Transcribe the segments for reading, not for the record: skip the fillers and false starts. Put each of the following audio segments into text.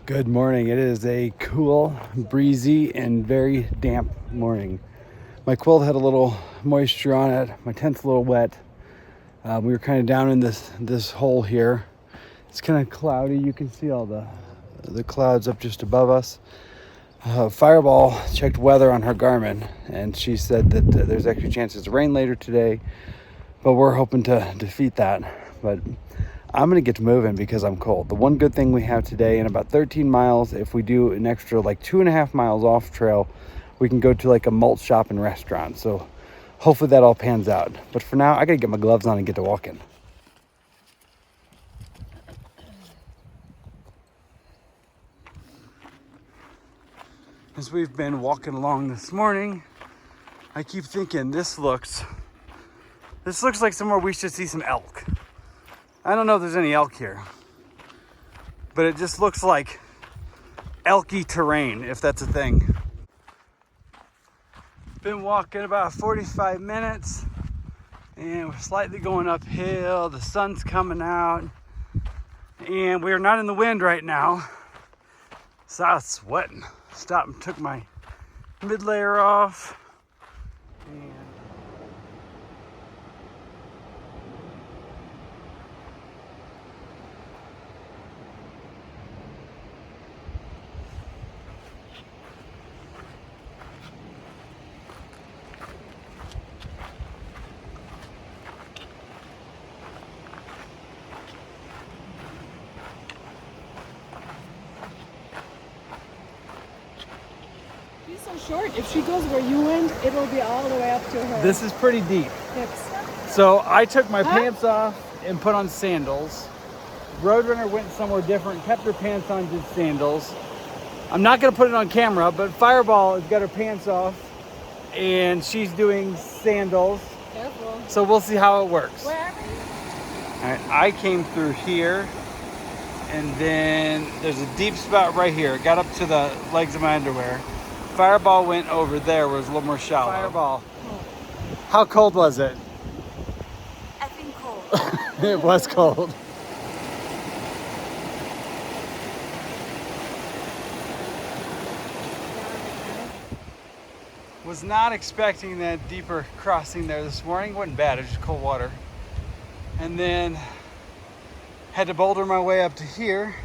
Good morning. It is a cool, breezy, and very damp morning. My quilt had a little moisture on it. My tent's a little wet. We were kind of down in this hole here. It's kind of cloudy. You can see all the clouds up just above us. Fireball checked weather on her Garmin, and she said that there's actually chances of rain later today, but we're hoping to defeat that. But I'm going to get to moving because I'm cold. The one good thing we have today, in about 13 miles, if we do an extra like 2.5 miles off trail, we can go to like a malt shop and restaurant. So hopefully that all pans out. But for now, I got to get my gloves on and get to walking. As we've been walking along this morning, I keep thinking this looks like somewhere we should see some elk. I don't know if there's any elk here, but it just looks like elky terrain, if that's a thing. Been walking about 45 minutes and we're slightly going uphill. The sun's coming out and we're not in the wind right now. So I was sweating. Stopped and took my mid layer off. And she's so short. If she goes where you went, it'll be all the way up to her this is pretty deep. hips. So I took my pants off and put on sandals. Roadrunner went somewhere different, kept her pants on, did sandals. I'm not gonna put it on camera, but Fireball has got her pants off and she's doing sandals. Careful. So we'll see how it works. Where are we? All right, I came through here and then there's a deep spot right here. It got up to the legs of my underwear. Fireball went over there where it was a little more shallow. Fireball. How cold was it? I think cold. It was cold. Was not expecting that deeper crossing there this morning. It wasn't bad, it was just cold water. And then had to boulder my way up to here.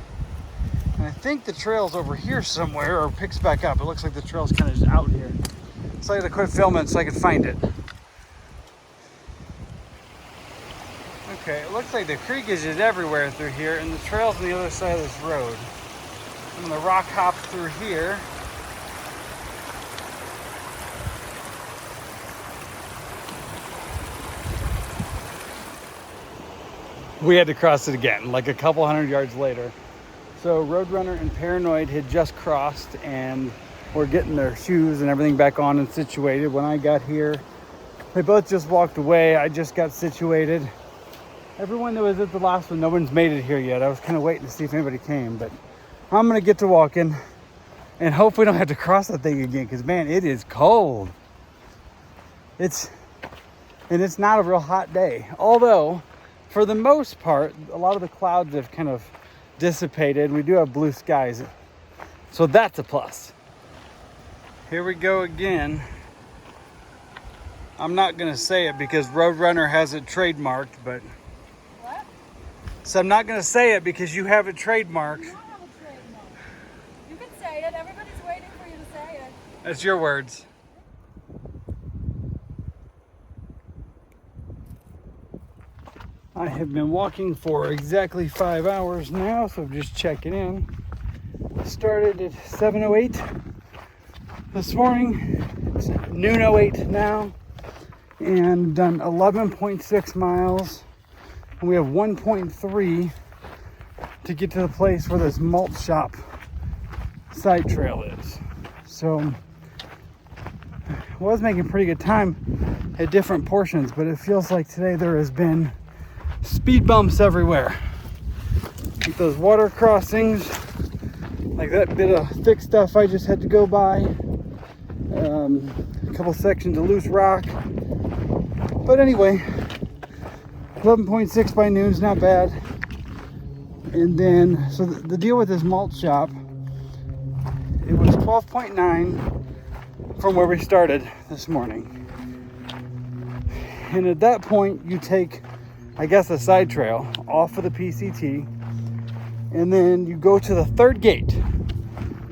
And I think the trail's over here somewhere or picks back up. It looks like the trail's kind of just out here. So I had to quit filming so I could find it. Okay, it looks like the creek is just everywhere through here and the trail's on the other side of this road. I'm gonna rock hop through here. We had to cross it again, like a couple hundred yards later. So Roadrunner and Paranoid had just crossed and were getting their shoes and everything back on and situated. When I got here, they both just walked away. I just got situated. Everyone that was at the last one, no one's made it here yet. I was kind of waiting to see if anybody came, but I'm gonna get to walking and hope we don't have to cross that thing again, because man, it is cold. It's not a real hot day. Although, for the most part, a lot of the clouds have kind of dissipated. We do have blue skies, so that's a plus. Here we go again. I'm not gonna say it because Roadrunner has it trademarked, but What? so I'm not gonna say it because you have it trademarked. You don't have a trademark. You can say it. Everybody's waiting for you to say it. That's your words. I have been walking for exactly 5 hours now, so I'm just checking in. Started at 7:08 this morning. It's noon 08 now, and done 11.6 miles. And we have 1.3 to get to the place where this malt shop side trail is. So I was making pretty good time at different portions, but it feels like today there has been speed bumps everywhere. Like those water crossings, like that bit of thick stuff I just had to go by. A couple sections of loose rock. But anyway, 11.6 by noon is not bad. And then, so the deal with this malt shop It was 12.9 from where we started this morning. And at that point, you take, I guess, a side trail off of the PCT, and then you go to the third gate,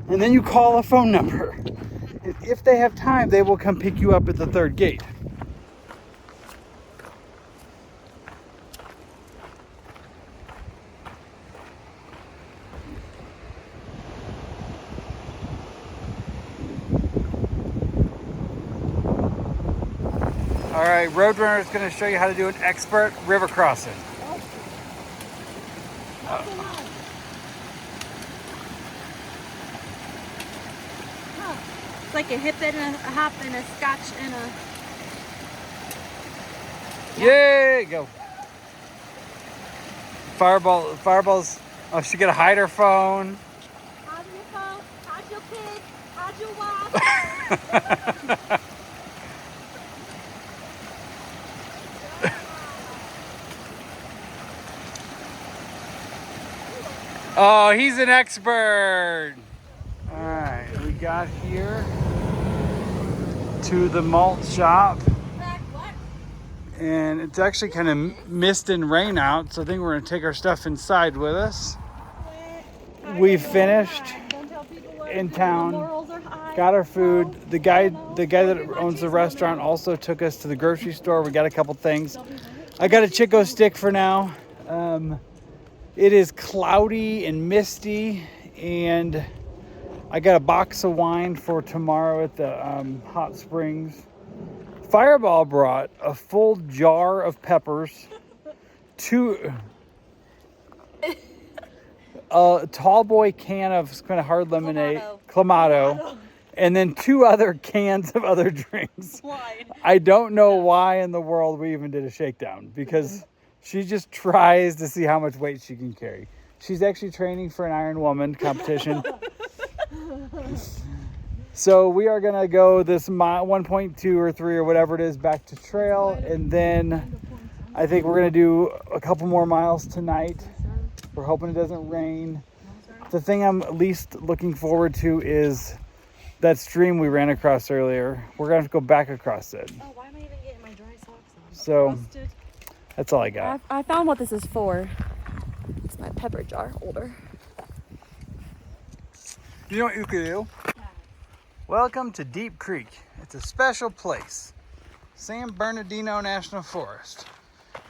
and then you call a phone number. And if they have time, they will come pick you up at the third gate. All right, Roadrunner is going to show you how to do an expert river crossing. It's like a hip and a hop and a scotch and a... Yay, go. Fireball's, oh, she gotta hide her phone. How's your phone? How's your kids? How's your wife? Oh, he's an expert. All right, we got here to the malt shop. And it's actually kind of mist and rain out, so I think we're gonna take our stuff inside with us. We finished in town, got our food. The guy that owns the restaurant also took us to the grocery store. We got a couple things. I got a Chico stick for now. It is cloudy and misty, and I got a box of wine for tomorrow at the hot springs. Fireball brought a full jar of peppers, a tall boy can of kind of hard lemonade, Clamato, and then 2 other cans of other drinks. Why? I don't know why in the world we even did a shakedown, because she just tries to see how much weight she can carry. She's actually training for an Iron Woman competition. So we are gonna go this 1.2 or 3 or whatever it is back to trail, and then I think we're gonna do a couple more miles tonight. We're hoping it doesn't rain. The thing I'm least looking forward to is that stream we ran across earlier. We're gonna have to go back across it. Oh, why am I even getting my dry socks on? So that's all I got. I found what this is for. It's my pepper jar holder. You know what you could do? Welcome to Deep Creek. It's a special place, San Bernardino National Forest.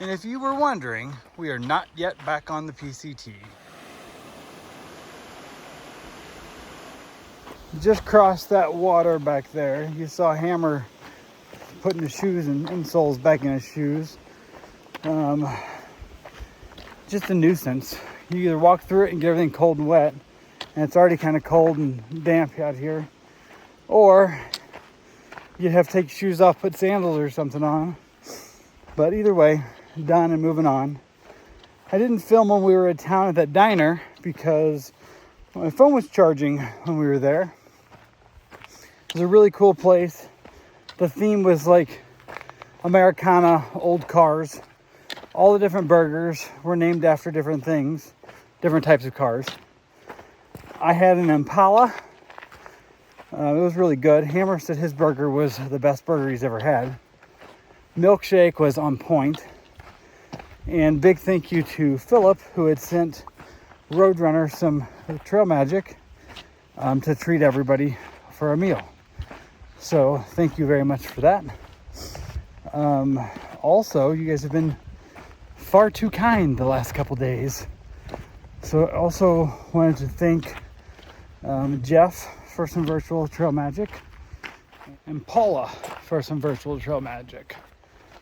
And if you were wondering, we are not yet back on the PCT. Just crossed that water back there. You saw Hammer putting his shoes and insoles back in his shoes. Just a nuisance. You either walk through it and get everything cold and wet, and it's already kind of cold and damp out here, or you'd have to take your shoes off, put sandals or something on. But either way, done and moving on. I didn't film when we were at town at that diner because my phone was charging when we were there. It was a really cool place. The theme was like Americana, old cars. All the different burgers were named after different things, different types of cars. I had an Impala. It was really good. Hammer said his burger was the best burger he's ever had. Milkshake was on point. And big thank you to Philip, who had sent Roadrunner some Trail Magic to treat everybody for a meal. So thank you very much for that. Also, you guys have been far too kind the last couple days. So I also wanted to thank Jeff for some virtual Trail Magic and Paula for some virtual Trail Magic.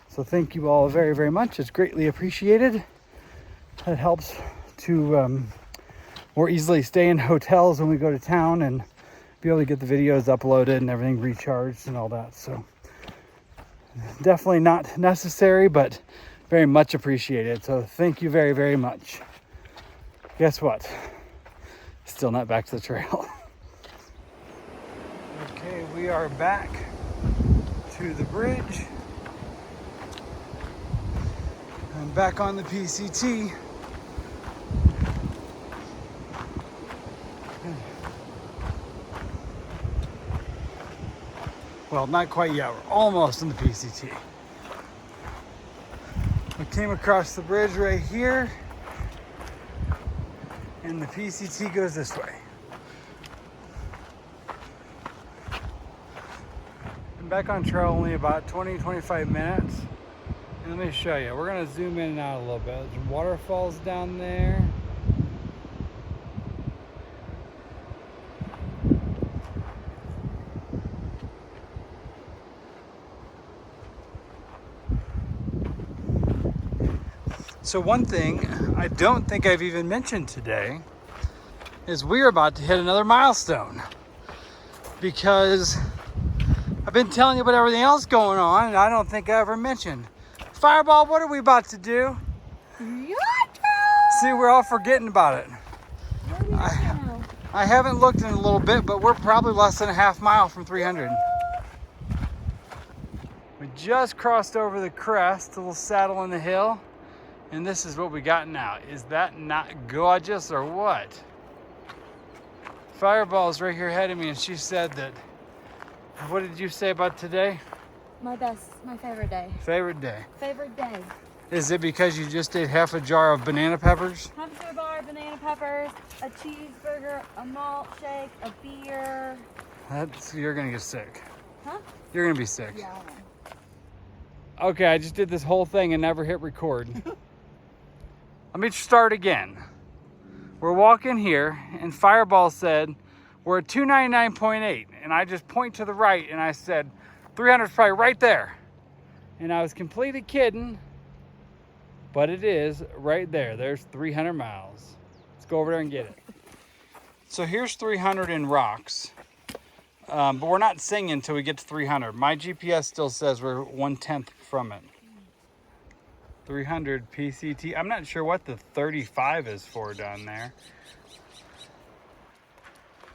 So thank you all very, very much. It's greatly appreciated. It helps to more easily stay in hotels when we go to town and be able to get the videos uploaded and everything recharged and all that. So definitely not necessary, but very much appreciated. So thank you very, very much. Guess what? Still not back to the trail. Okay, we are back to the bridge. I'm back on the PCT. Well, not quite yet. We're almost in the PCT. We came across the bridge right here, and the PCT goes this way. I'm back on trail only about 20-25 minutes. And let me show you. We're gonna zoom in and out a little bit. There's waterfalls down there. So one thing I don't think I've even mentioned today is we're about to hit another milestone, because I've been telling you about everything else going on and I don't think I ever mentioned. Fireball, what are we about to do? See, we're all forgetting about it. I haven't looked in a little bit, but we're probably less than a half mile from 300. We just crossed over the crest, a little saddle in the hill. And this is what we got now. Is that not gorgeous or what? Fireball's right here ahead of me, and she said that, what did you say about today? My favorite day. Favorite day. Favorite day. Is it because you just ate half a jar of banana peppers? Half a jar of banana peppers, a cheeseburger, a malt shake, a beer. You're gonna get sick. Huh? You're gonna be sick. Yeah. Okay, I just did this whole thing and never hit record. Let me start again. We're walking here, and Fireball said we're at 299.8, and I just point to the right, and I said 300 is probably right there. And I was completely kidding, but it is right there. There's 300 miles. Let's go over there and get it. So here's 300 in rocks, but we're not singing until we get to 300. My GPS still says we're 1/10 from it. 300 PCT. I'm not sure what the 35 is for down there.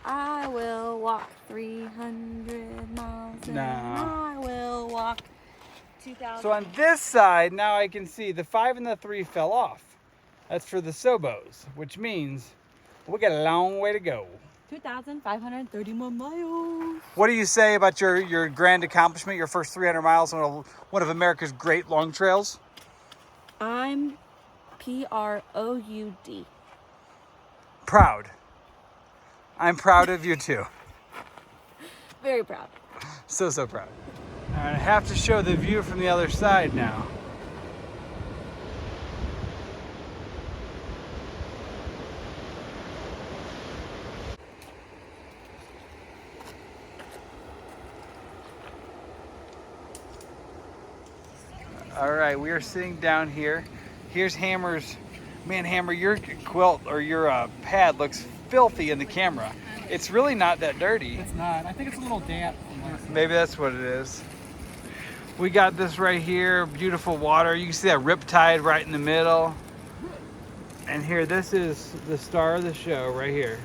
I will walk 300 miles. No. I will walk 2,000. So on this side, now I can see the 5 and the 3 fell off. That's for the Sobos, which means we got a long way to go. 2,531 miles. What do you say about your grand accomplishment, your first 300 miles on one of America's great long trails? I'm proud. Proud. I'm proud of you too. Very proud. So proud. All right, I have to show the view from the other side now. All right, we are sitting down here. Here's Hammer's. Man, Hammer, your quilt or your pad looks filthy in the camera. It's really not that dirty. It's not. I think it's a little damp. Maybe that's what it is. We got this right here, beautiful water. You can see that riptide right in the middle. And here, this is the star of the show right here.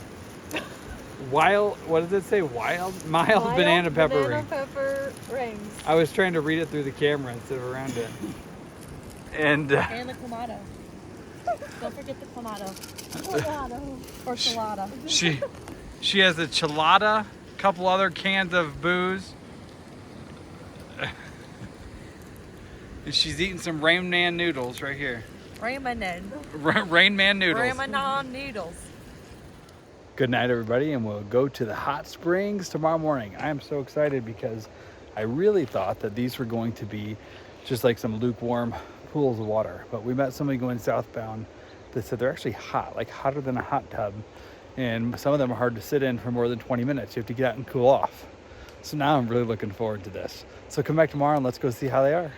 Wild, what does it say? Mild banana pepper ring. Banana pepper rings. I was trying to read it through the camera instead of around it. And And the clamato. Don't forget the clamato. Clamato. Or chelada. she has a chelada, a couple other cans of booze. And she's eating some Rain Man noodles right here. Rain Man noodles. Rain noodles. Good night, everybody, and we'll go to the hot springs tomorrow morning. I am so excited because I really thought that these were going to be just like some lukewarm pools of water, but we met somebody going southbound that said they're actually hot, like hotter than a hot tub, and some of them are hard to sit in for more than 20 minutes. You have to get out and cool off. So now I'm really looking forward to this. So come back tomorrow and let's go see how they are.